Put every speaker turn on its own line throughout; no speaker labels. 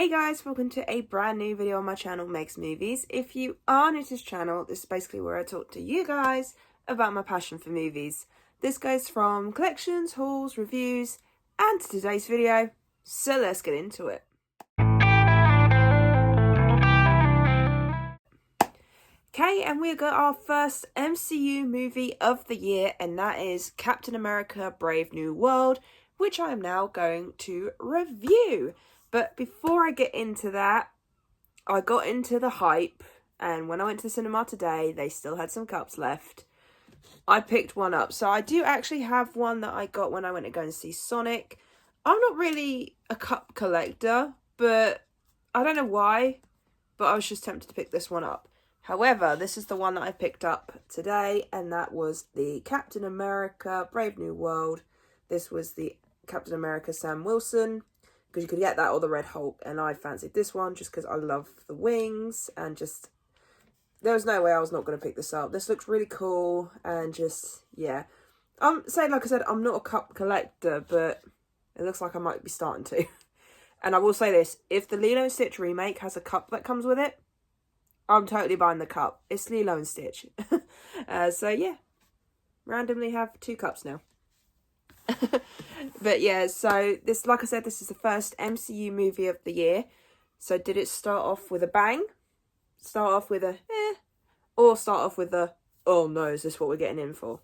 Hey guys, welcome to a brand new video on my channel, Makes Movies. If you are new to this channel, this is basically where I talk to you guys about my passion for movies. This goes from collections, hauls, reviews, and today's video, so let's get into it. Okay, and we got our first MCU movie of the year, and that is Captain America Brave New World, which I am now going to review. But before I get into that, I got into the hype, and when I went to the cinema today, they still had some cups left. I picked one up. So I do actually have one that I got when I went to go and see Sonic. I'm not really a cup collector, but I don't know why, but I was just tempted to pick this one up. However, this is the one that I picked up today, and that was the Captain America Brave New World. This was the Captain America Sam Wilson, because you could get that or the Red Hulk, and I fancied this one just because I love the wings, and just, there was no way I was not going to pick this up. This looks really cool, and just, yeah. Like I said, I'm not a cup collector, but it looks like I might be starting to. And I will say this, if the Lilo and Stitch remake has a cup that comes with it, I'm totally buying the cup. It's Lilo and Stitch. So yeah, randomly have 2 cups now. But yeah, so this, like I said, this is the first MCU movie of the year. So did it start off with a bang? Start off with a or start off with a, oh no, is this what we're getting in for?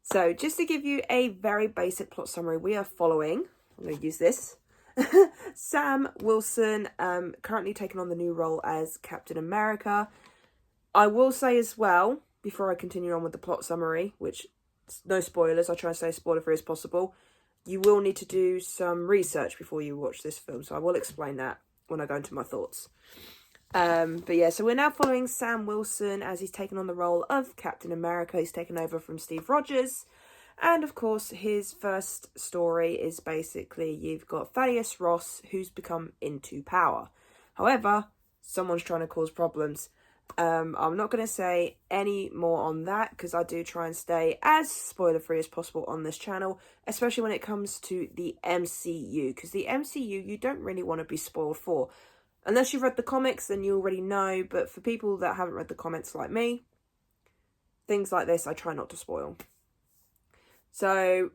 So just to give you a very basic plot summary, we are following, I'm going to use this, Sam Wilson, currently taking on the new role as Captain America. I will say as well, before I continue on with the plot summary, which, no spoilers, I try and stay as spoiler-free as possible, you will need to do some research before you watch this film, so I will explain that when I go into my thoughts. But yeah, so we're now following Sam Wilson as he's taken on the role of Captain America. He's taken over from Steve Rogers. And of course, his first story is basically you've got Thaddeus Ross, who's become into power. However, someone's trying to cause problems. I'm not going to say any more on that because I do try and stay as spoiler-free as possible on this channel, especially when it comes to the MCU, because the MCU you don't really want to be spoiled for. Unless you've read the comics, then you already know, but for people that haven't read the comics like me, things like this I try not to spoil. So,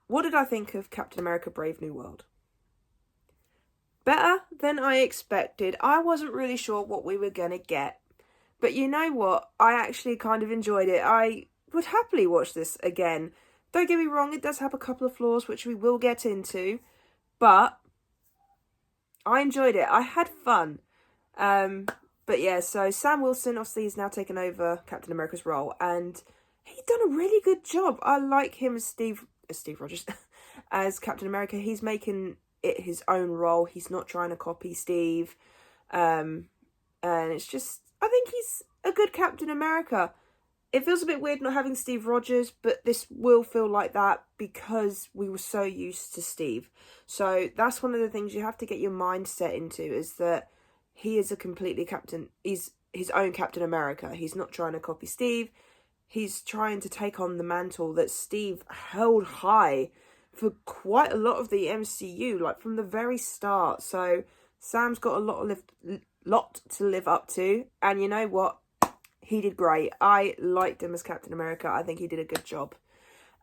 what did I think of Captain America Brave New World? Better than I expected. I wasn't really sure what we were going to get. But you know what? I actually kind of enjoyed it. I would happily watch this again. Don't get me wrong, it does have a couple of flaws, which we will get into. But I enjoyed it. I had fun. But yeah, so Sam Wilson obviously is now taken over Captain America's role. And he's done a really good job. I like him as Steve Rogers, as Captain America. He's making it his own role. He's not trying to copy Steve. And it's just, I think he's a good Captain America. It feels a bit weird not having Steve Rogers, but this will feel like that because we were so used to Steve. So that's one of the things you have to get your mindset into, is that he is he's his own Captain America. He's not trying to copy Steve. He's trying to take on the mantle that Steve held high for quite a lot of the MCU, like from the very start. So Sam's got a lot to live up to, and you know what, he did great. I liked him as Captain America. I think he did a good job.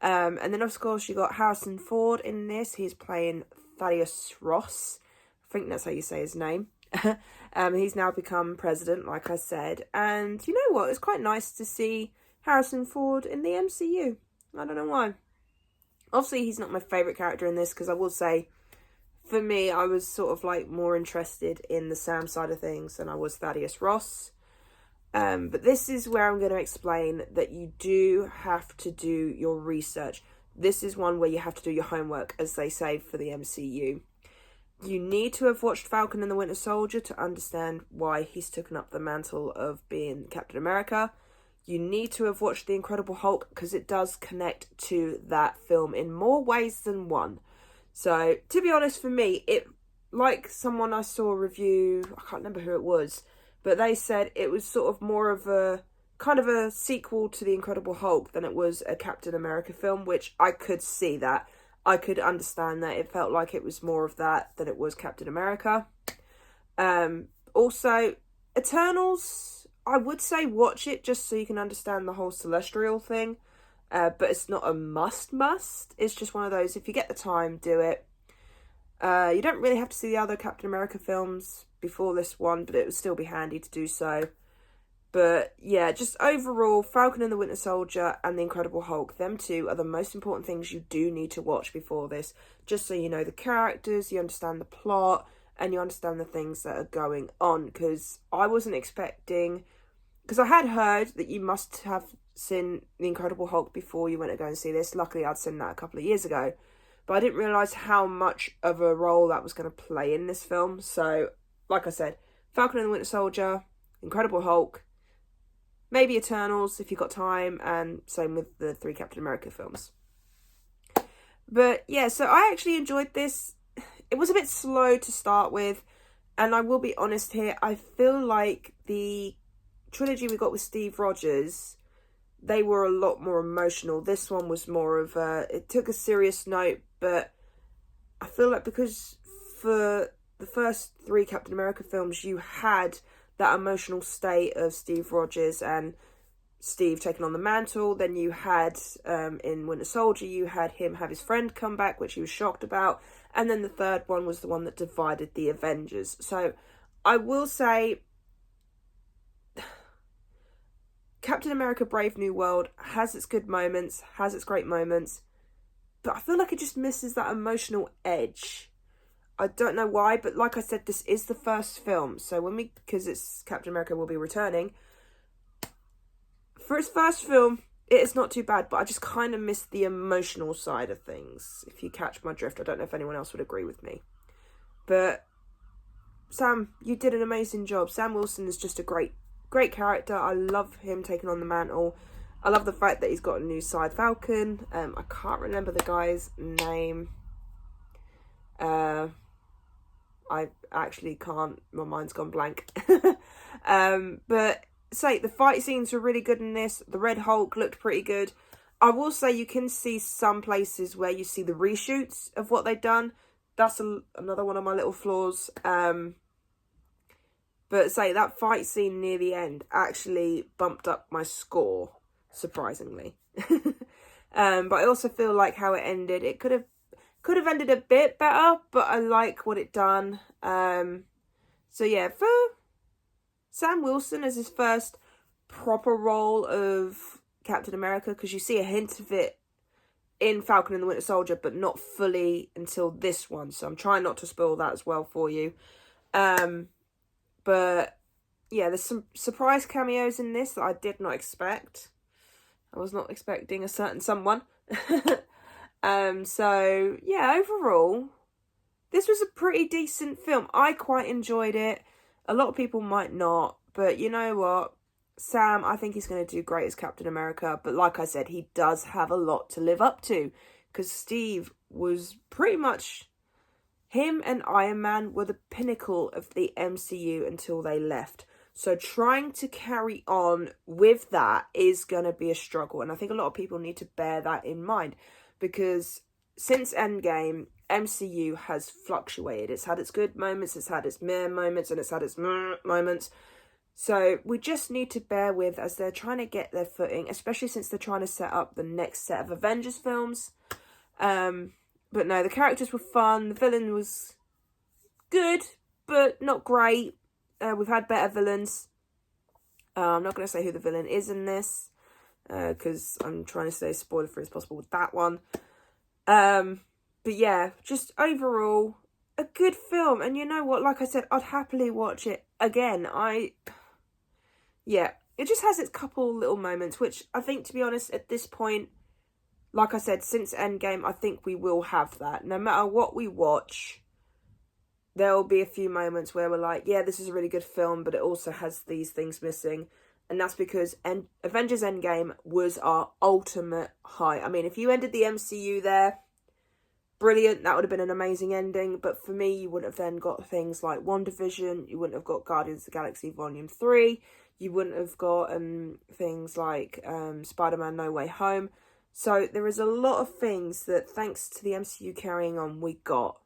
And then of course you got Harrison Ford in this. He's playing Thaddeus Ross, I think that's how you say his name. He's now become president, like I said, and you know what, it's quite nice to see Harrison Ford in the MCU. I don't know why. Obviously he's not my favourite character in this, because I will say, for me, I was sort of like more interested in the Sam side of things than I was Thaddeus Ross. But this is where I'm going to explain that you do have to do your research. This is one where you have to do your homework, as they say for the MCU. You need to have watched Falcon and the Winter Soldier to understand why he's taken up the mantle of being Captain America. You need to have watched The Incredible Hulk, because it does connect to that film in more ways than one. So, to be honest, for me, it, like someone I saw review, I can't remember who it was, but they said it was sort of more of a, kind of a sequel to The Incredible Hulk than it was a Captain America film, which I could see that. I could understand that. It felt like it was more of that than it was Captain America. Also, Eternals, I would say watch it just so you can understand the whole celestial thing. But it's not a must. It's just one of those, if you get the time, do it. You don't really have to see the other Captain America films before this one, but it would still be handy to do so. But yeah, just overall, Falcon and the Winter Soldier and the Incredible Hulk, them two are the most important things you do need to watch before this. Just so you know the characters, you understand the plot, and you understand the things that are going on. Because I wasn't expecting... Because I had heard that you must have seen the Incredible Hulk before you went to go and see this. Luckily, I'd seen that a couple of years ago. But I didn't realise how much of a role that was going to play in this film. So, like I said, Falcon and the Winter Soldier, Incredible Hulk, maybe Eternals if you've got time, and same with the 3 Captain America films. But yeah, so I actually enjoyed this. It was a bit slow to start with, and I will be honest here, I feel like the trilogy we got with Steve Rogers, they were a lot more emotional. This one was more of a... It took a serious note, but I feel like because for the first 3 Captain America films, you had that emotional state of Steve Rogers and Steve taking on the mantle. Then you had, in Winter Soldier, you had him have his friend come back, which he was shocked about. And then the third one was the one that divided the Avengers. So I will say Captain America Brave New World has its good moments, has its great moments, but I feel like it just misses that emotional edge. I don't know why, but like I said, this is the first film. So because it's Captain America will be returning, for its first film, it is not too bad, but I just kind of missed the emotional side of things, if you catch my drift. I don't know if anyone else would agree with me. But Sam, you did an amazing job. Sam Wilson is just a great character. I love him taking on the mantle. I love the fact that he's got a new side Falcon. I can't remember the guy's name. I actually can't. My mind's gone blank. But say the fight scenes were really good in this. The Red Hulk looked pretty good. I will say you can see some places where you see the reshoots of what they've done. That's another one of my little flaws. But say that fight scene near the end actually bumped up my score, surprisingly. But I also feel like how it ended, it could have ended a bit better, but I like what it done. So yeah, for Sam Wilson as his first proper role of Captain America, because you see a hint of it in Falcon and the Winter Soldier, but not fully until this one. So I'm trying not to spoil that as well for you. But yeah, there's some surprise cameos in this that I did not expect. I was not expecting a certain someone. So yeah, overall, this was a pretty decent film. I quite enjoyed it. A lot of people might not, but you know what? Sam, I think he's going to do great as Captain America. But like I said, he does have a lot to live up to, because Steve was pretty much... Him and Iron Man were the pinnacle of the MCU until they left. So trying to carry on with that is going to be a struggle. And I think a lot of people need to bear that in mind. Because since Endgame, MCU has fluctuated. It's had its good moments, it's had its meh moments, and it's had its meh moments. So we just need to bear with as they're trying to get their footing. Especially since they're trying to set up the next set of Avengers films. But no, the characters were fun. The villain was good, but not great. We've had better villains. I'm not going to say who the villain is in this, because I'm trying to stay as spoiler-free as possible with that one. But yeah, just overall, a good film. And you know what? Like I said, I'd happily watch it again. Yeah, it just has its couple little moments, which I think, to be honest, at this point, like I said, since Endgame, I think we will have that. No matter what we watch, there will be a few moments where we're like, yeah, this is a really good film, but it also has these things missing. And that's because Avengers Endgame was our ultimate high. I mean, if you ended the MCU there, brilliant. That would have been an amazing ending. But for me, you wouldn't have then got things like WandaVision. You wouldn't have got Guardians of the Galaxy Volume 3. You wouldn't have got things like Spider-Man No Way Home. So there is a lot of things that, thanks to the MCU carrying on, we got.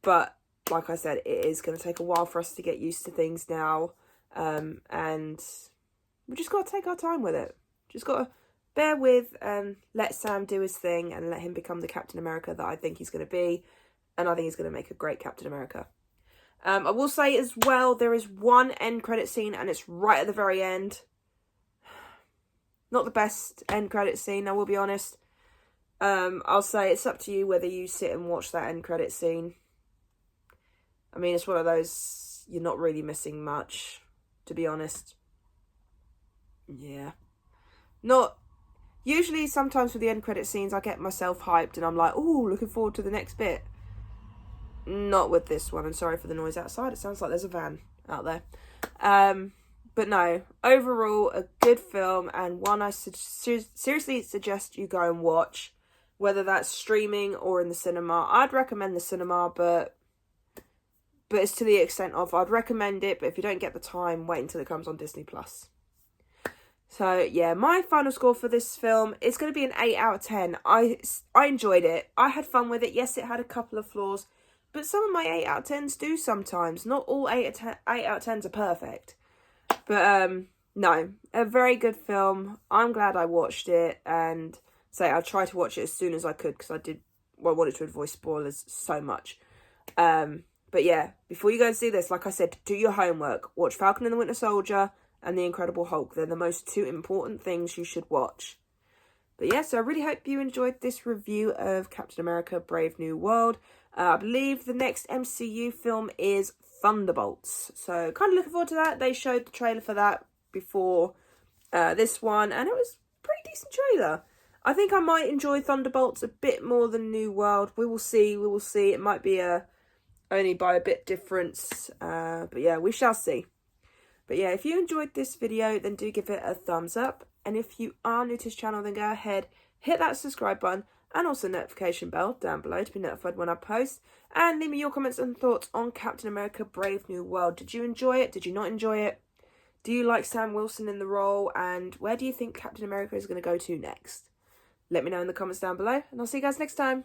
But like I said, it is going to take a while for us to get used to things now. And we just got to take our time with it. Just got to bear with and let Sam do his thing and let him become the Captain America that I think he's going to be. And I think he's going to make a great Captain America. I will say as well, there is one end credit scene and it's right at the very end. Not the best end credit scene, I will be honest. I'll say it's up to you whether you sit and watch that end credit scene. I mean, it's one of those, you're not really missing much, to be honest. Yeah. Usually, sometimes with the end credit scenes, I get myself hyped and I'm like, oh, looking forward to the next bit. Not with this one. I'm sorry for the noise outside. It sounds like there's a van out there. But no, overall, a good film and one I seriously suggest you go and watch, whether that's streaming or in the cinema. I'd recommend the cinema, but it's to the extent of I'd recommend it, but if you don't get the time, wait until it comes on Disney+. So, yeah, my final score for this film is going to be an 8 out of 10. I enjoyed it. I had fun with it. Yes, it had a couple of flaws, but some of my 8 out of 10s do sometimes. Not all 8 out of 10s are perfect. But, no, a very good film. I'm glad I watched it, and I tried to watch it as soon as I could because I wanted to avoid spoilers so much. But yeah, before you go and see this, like I said, do your homework. Watch Falcon and the Winter Soldier and The Incredible Hulk. They're the most 2 important things you should watch. But yeah, so I really hope you enjoyed this review of Captain America Brave New World. I believe the next MCU film is Thunderbolts. So kind of looking forward to that. They showed the trailer for that before this one, and it was a pretty decent trailer. I think I might enjoy Thunderbolts a bit more than New World. We will see. It might be only by a bit difference. But yeah, we shall see. But yeah, if you enjoyed this video, then do give it a thumbs up. And if you are new to this channel, then go ahead, hit that subscribe button and also notification bell down below to be notified when I post. And leave me your comments and thoughts on Captain America Brave New World. Did you enjoy it? Did you not enjoy it? Do you like Sam Wilson in the role? And where do you think Captain America is going to go to next? Let me know in the comments down below, and I'll see you guys next time.